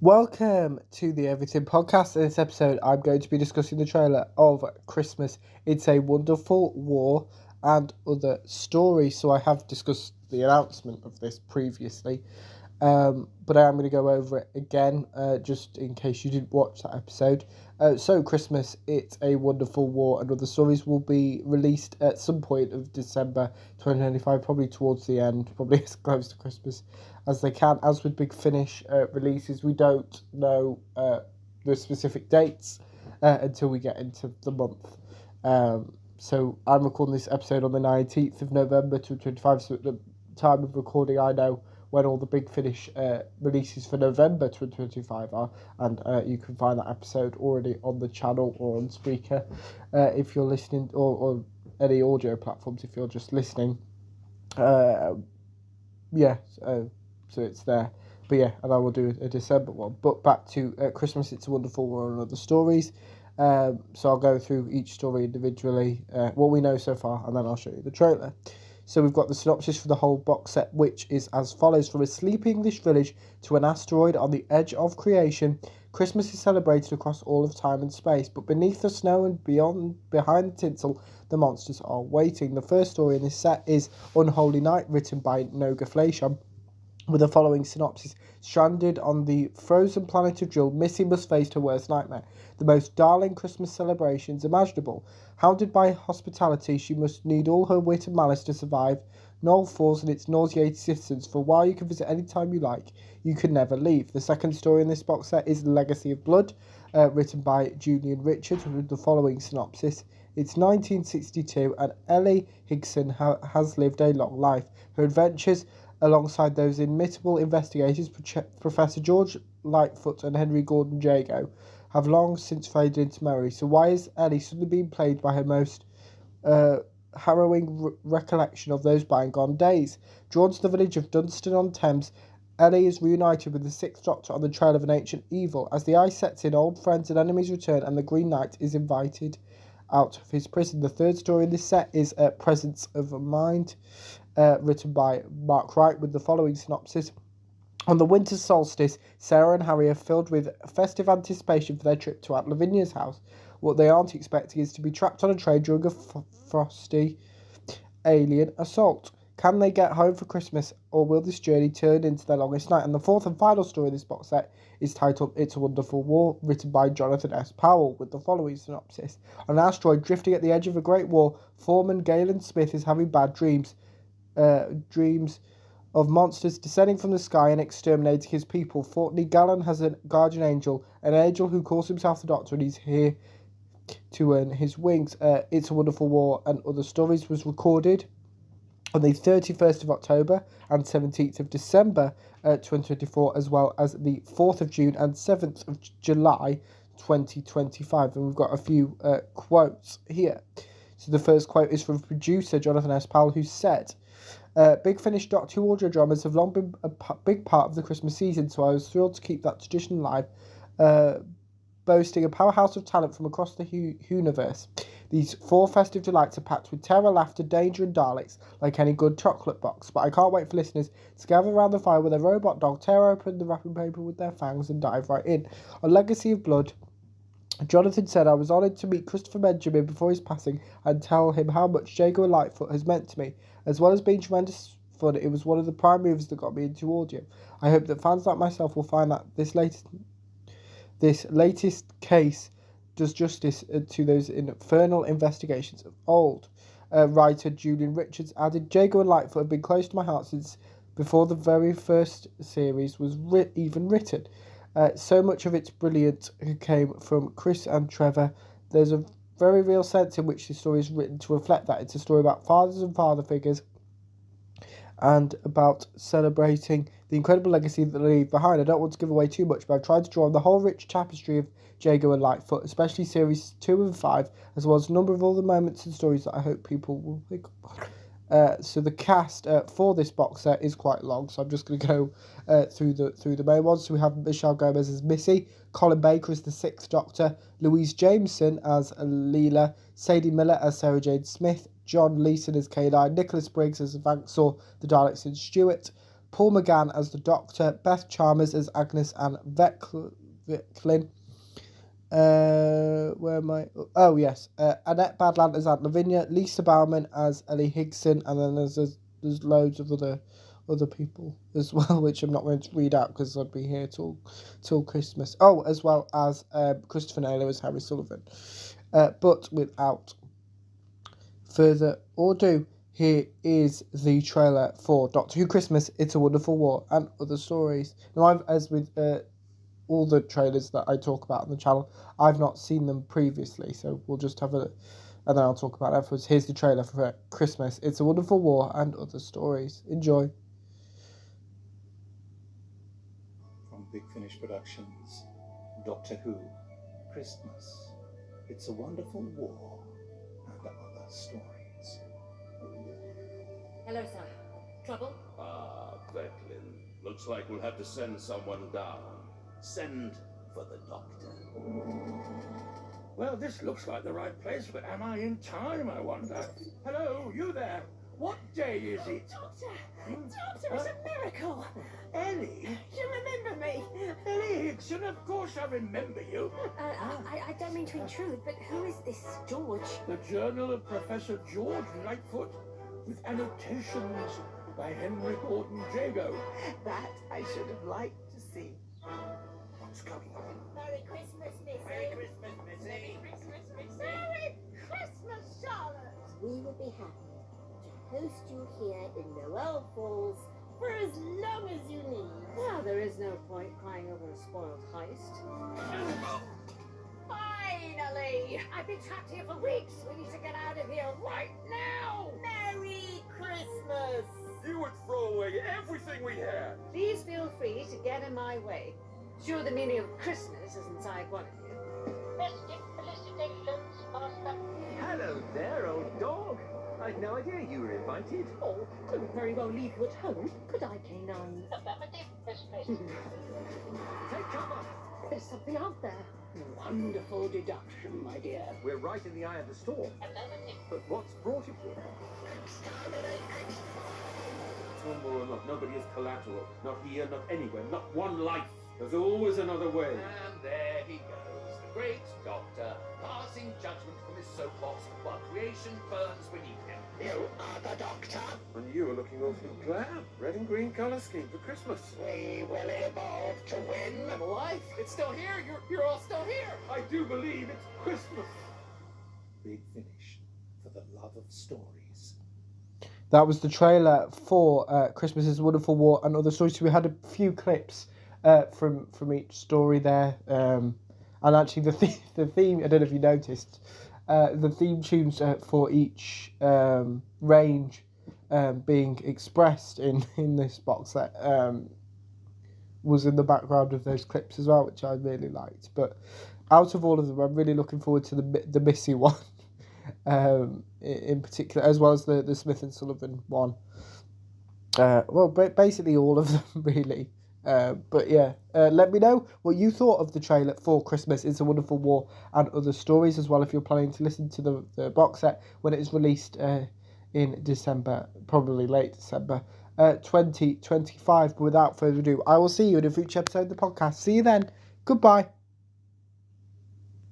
Welcome to the Everything Podcast. In this episode, I'm going to be discussing the trailer of Christmas It's a Wonderful War and other stories. So, I have discussed the announcement of this previously, but I am going to go over it again just in case you didn't watch that episode. Christmas It's a Wonderful War and other stories will be released at some point of December 2025, probably towards the end, probably as close to Christmas as they can. As with Big Finish releases, we don't know the specific dates until we get into the month. So I'm recording this episode on the 19th of November 2025, so at the time of recording I know when all the Big Finish releases for November 2025 are, and you can find that episode already on the channel or on Spreaker if you're listening, or any audio platforms if you're just listening. So it's there. But yeah, and I will do a December one. But back to Christmas It's a Wonderful World and other stories. So I'll go through each story individually, what we know so far, and then I'll show you the trailer. So we've got the synopsis for the whole box set, which is as follows. From a sleepy English village to an asteroid on the edge of creation, Christmas is celebrated across all of time and space. But beneath the snow and behind the tinsel, the monsters are waiting. The first story in this set is Unholy Night, written by Noga Fleisham, with the following synopsis. Stranded on the frozen planet of Drill, Missy must face her worst nightmare, the most darling Christmas celebrations imaginable. Hounded by hospitality, she must need all her wit and malice to survive. Knoll falls and its nauseated citizens, for while you can visit any time you like, you can never leave. The second story in this box set is Legacy of Blood, written by Julian Richards, with the following synopsis. It's 1962 and Ellie Higson has lived a long life. Her adventures alongside those inimitable investigators, Professor George Lightfoot and Henry Gordon Jago, have long since faded into memory. So why is Ellie suddenly being played by her most harrowing recollection of those bygone days? Drawn to the village of Dunstan-on-Thames, Ellie is reunited with the Sixth Doctor on the trail of an ancient evil. As the ice sets in, old friends and enemies return, and the Green Knight is invited out of his prison. The third story in this set is Presence of Mind, written by Mark Wright, with the following synopsis. On the winter solstice, Sarah and Harry are filled with festive anticipation for their trip to Aunt Lavinia's house. What they aren't expecting is to be trapped on a train during a frosty alien assault. Can they get home for Christmas, or will this journey turn into their longest night? And the fourth and final story in this box set is titled It's a Wonderful War, written by Jonathan S. Powell, with the following synopsis. On an asteroid drifting at the edge of a great war, Foreman Galen Smith is having bad dreams of monsters descending from the sky and exterminating his people. Fortney Gallen has a guardian angel, an angel who calls himself the Doctor, and he's here to earn his wings. It's a Wonderful War and Other Stories was recorded on the 31st of October and 17th of December 2024, as well as the 4th of June and 7th of July 2025. And we've got a few quotes here. So the first quote is from producer Jonathan S. Powell, who said, Big Finish Doctor Who audio dramas have long been a big part of the Christmas season, so I was thrilled to keep that tradition alive, boasting a powerhouse of talent from across the universe. These four festive delights are packed with terror, laughter, danger and Daleks, like any good chocolate box. But I can't wait for listeners to gather around the fire with a robot dog, tear open the wrapping paper with their fangs and dive right in. On Legacy of Blood, Jonathan said, I was honoured to meet Christopher Benjamin before his passing and tell him how much Jago and Lightfoot has meant to me. As well as being tremendous fun, it was one of the prime movies that got me into audio. I hope that fans like myself will find that this latest case does justice to those infernal investigations of old. Writer Julian Richards added, Jago and Lightfoot have been close to my heart since before the very first series was even written. So much of its brilliant came from Chris and Trevor. There's a very real sense in which this story is written to reflect that. It's a story about fathers and father figures and about celebrating the incredible legacy that they leave behind. I don't want to give away too much, but I've tried to draw on the whole rich tapestry of Jago and Lightfoot, especially series 2 and 5, as well as a number of other moments and stories that I hope people will pick up on. So the cast for this box set is quite long, so I'm just going to go through the main ones. So we have Michelle Gomez as Missy, Colin Baker as the Sixth Doctor, Louise Jameson as Leela, Sadie Miller as Sarah Jane Smith, John Leeson as K9, Nicholas Briggs as Vanxor, the Daleks and Stewart, Paul McGann as the Doctor, Beth Chalmers as Agnes and Vecklin. Where am I? Oh, yes. Annette Badland as Aunt Lavinia, Lisa Bauman as Ellie Higson, and then there's loads of other people as well, which I'm not going to read out because I'd be here till Christmas. Oh, as well as Christopher Naylor as Harry Sullivan. But without further ado, here is the trailer for Doctor Who Christmas, It's a Wonderful War, and Other Stories. Now, as with all the trailers that I talk about on the channel, I've not seen them previously, so we'll just have a, and then I'll talk about it afterwards. Here's the trailer for Christmas, It's a Wonderful War, and Other Stories. Enjoy. From Big Finish Productions, Doctor Who, Christmas, It's a Wonderful War, and Other Stories. Hello, sir. Trouble? Ah, Vecklin. Looks like we'll have to send someone down. Send for the Doctor. Well, this looks like the right place, but am I in time, I wonder? Hello, you there? What day is it? Doctor! Doctor, it's a miracle! Ellie? You remember me? Ellie Hickson, of course I remember you. I don't mean to intrude, but who is this George? The Journal of Professor George Lightfoot, with annotations by Henry Gordon Jago. That I should have liked to see. What's going on? Merry Christmas, Missy! Merry Christmas, Missy! Merry Christmas, Missy! Merry Christmas, Charlotte! We would be happy to host you here in Noel Falls for as long as you need. Well, there is no point crying over a spoiled heist. Finally! I've been trapped here for weeks! We need to get out of here right now! Merry Christmas! You would throw away everything we had. Please feel free to get in my way. Sure, the meaning of Christmas is inside one of you. Festive felicitations, Master. Hello there, old dog. I'd no idea you were invited. Oh, couldn't very well leave you at home, could I, Canine? Affirmative, Mistress. Take cover. There's something out there. Wonderful deduction, my dear. We're right in the eye of the storm. Affirmative. But what's brought it here? Tomorrow, not nobody is collateral. Not here, not anywhere, not one life. There's always another way. And there he goes, the great Doctor, passing judgment from his soapbox while creation burns beneath him. You are the Doctor. And you are looking awfully glad. Red and green colour scheme for Christmas. We will evolve to win. I'm alive. It's still here. You're all still here. I do believe it's Christmas. Big Finish, for the love of stories. That was the trailer for Christmas is a Wonderful War and Other Stories. So we had a few clips from each story there. And actually the theme, I don't know if you noticed, the theme tunes for each range being expressed in this box set was in the background of those clips as well, which I really liked. But out of all of them, I'm really looking forward to the Missy one. In particular, as well as the Smith and Sullivan one. Well, basically all of them, really. But yeah, let me know what you thought of the trailer for Christmas It's a Wonderful War and Other Stories as well, if you're planning to listen to the box set when it is released in December, probably late December 2025. But without further ado, I will see you in a future episode of the podcast. See you then. Goodbye.